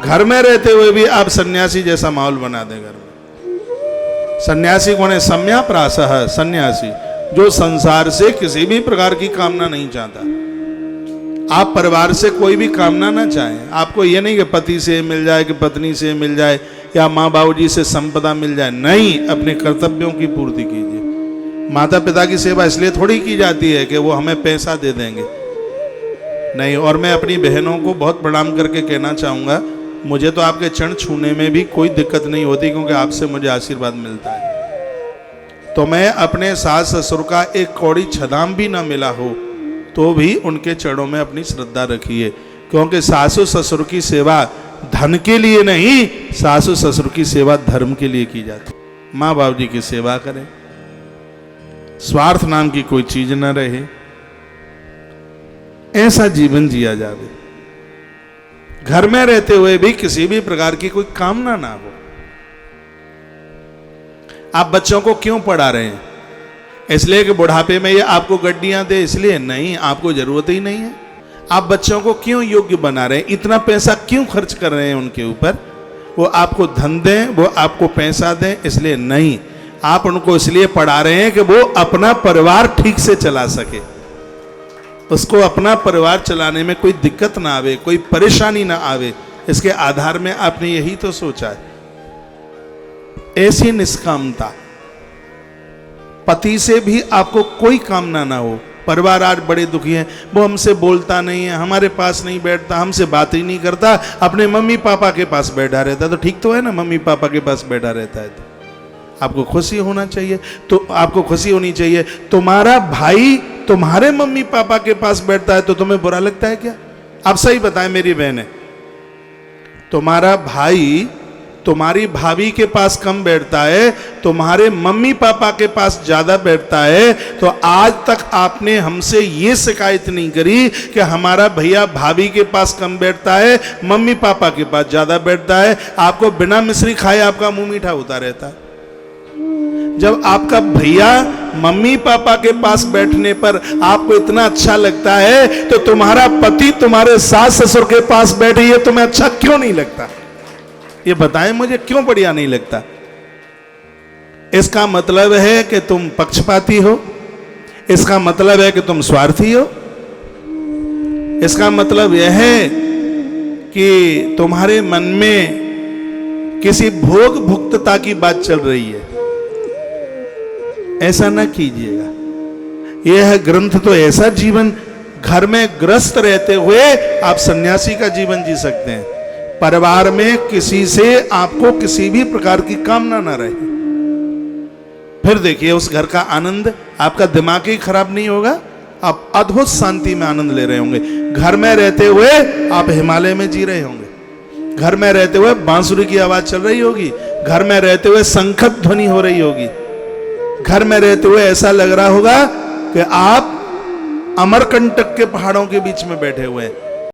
घर में रहते हुए भी आप सन्यासी जैसा माहौल बना दें घर में। सन्यासी कौन है? सम्या प्रासह, सन्यासी जो संसार से किसी भी प्रकार की कामना नहीं चाहता। आप परिवार से कोई भी कामना ना चाहें। आपको ये नहीं कि पति से मिल जाए, कि पत्नी से मिल जाए, या माँ बाबू जी से संपदा मिल जाए। नहीं, अपने कर्तव्यों की पूर्ति कीजिए। माता पिता की सेवा इसलिए थोड़ी की जाती है कि वो हमें पैसा दे देंगे, नहीं। और मैं अपनी बहनों को बहुत प्रणाम करके कहना चाहूँगा, मुझे तो आपके चरण छूने में भी कोई दिक्कत नहीं होती, क्योंकि आपसे मुझे आशीर्वाद मिलता है। तो मैं अपने सास ससुर का एक कौड़ी छदाम भी ना मिला हो तो भी उनके चरणों में अपनी श्रद्धा रखिए, क्योंकि सासु ससुर की सेवा धन के लिए नहीं, सासु ससुर की सेवा धर्म के लिए की जाती। माँ बाप जी की सेवा करें, स्वार्थ नाम की कोई चीज न रहे, ऐसा जीवन जिया जावे। घर में रहते हुए भी किसी भी प्रकार की कोई कामना ना हो। आप बच्चों को क्यों पढ़ा रहे हैं? इसलिए कि बुढ़ापे में ये आपको गड्डियां दे, इसलिए नहीं, आपको जरूरत ही नहीं है। आप बच्चों को क्यों योग्य बना रहे हैं? इतना पैसा क्यों खर्च कर रहे हैं उनके ऊपर? वो आपको धन दें, वो आपको पैसा दें, इसलिए नहीं। आप उनको इसलिए पढ़ा रहे हैं कि वो अपना परिवार ठीक से चला सके, उसको अपना परिवार चलाने में कोई दिक्कत ना आवे, कोई परेशानी ना आवे। इसके आधार में आपने यही तो सोचा है। ऐसी निष्कामता, पति से भी आपको कोई कामना ना हो। परिवार आज बड़े दुखी हैं, वो हमसे बोलता नहीं है, हमारे पास नहीं बैठता, हमसे बात ही नहीं करता, अपने मम्मी पापा के पास बैठा रहता है। तो ठीक तो है ना, मम्मी पापा के पास बैठा रहता है तो आपको खुशी होना चाहिए। तो आपको खुशी होनी चाहिए। तुम्हारा भाई तुम्हारे मम्मी पापा के पास बैठता है तो तुम्हें बुरा लगता है क्या? आप सही बताएं मेरी बहनें। तुम्हारा भाई तुम्हारी भाभी के पास कम बैठता है, तुम्हारे मम्मी पापा के पास ज्यादा बैठता है, तो आज तक आपने हमसे ये शिकायत नहीं करी कि हमारा भैया भाभी के पास कम बैठता है, मम्मी पापा के पास ज्यादा बैठता है। आपको बिना मिश्री खाए आपका मुंह मीठा होता रहता है। जब आपका भैया मम्मी पापा के पास बैठने पर आपको इतना अच्छा लगता है, तो तुम्हारा पति तुम्हारे सास ससुर के पास बैठे, ये तुम्हें अच्छा क्यों नहीं लगता? ये बताएं मुझे, क्यों बढ़िया नहीं लगता? इसका मतलब है कि तुम पक्षपाती हो, इसका मतलब है कि तुम स्वार्थी हो, इसका मतलब यह है कि तुम्हारे मन में किसी भोग भुक्तता की बात चल रही है। ऐसा ना कीजिएगा। यह ग्रंथ तो ऐसा जीवन, घर में ग्रस्त रहते हुए आप सन्यासी का जीवन जी सकते हैं। परिवार में किसी से आपको किसी भी प्रकार की कामना ना रहे, फिर देखिए उस घर का आनंद, आपका दिमाग ही खराब नहीं होगा, आप अद्भुत शांति में आनंद ले रहे होंगे। घर में रहते हुए आप हिमालय में जी रहे होंगे, घर में रहते हुए बांसुरी की आवाज चल रही होगी, घर में रहते हुए शंखत ध्वनि हो रही होगी, घर में रहते हुए ऐसा लग रहा होगा कि आप अमरकंटक के पहाड़ों के बीच में बैठे हुए हैं।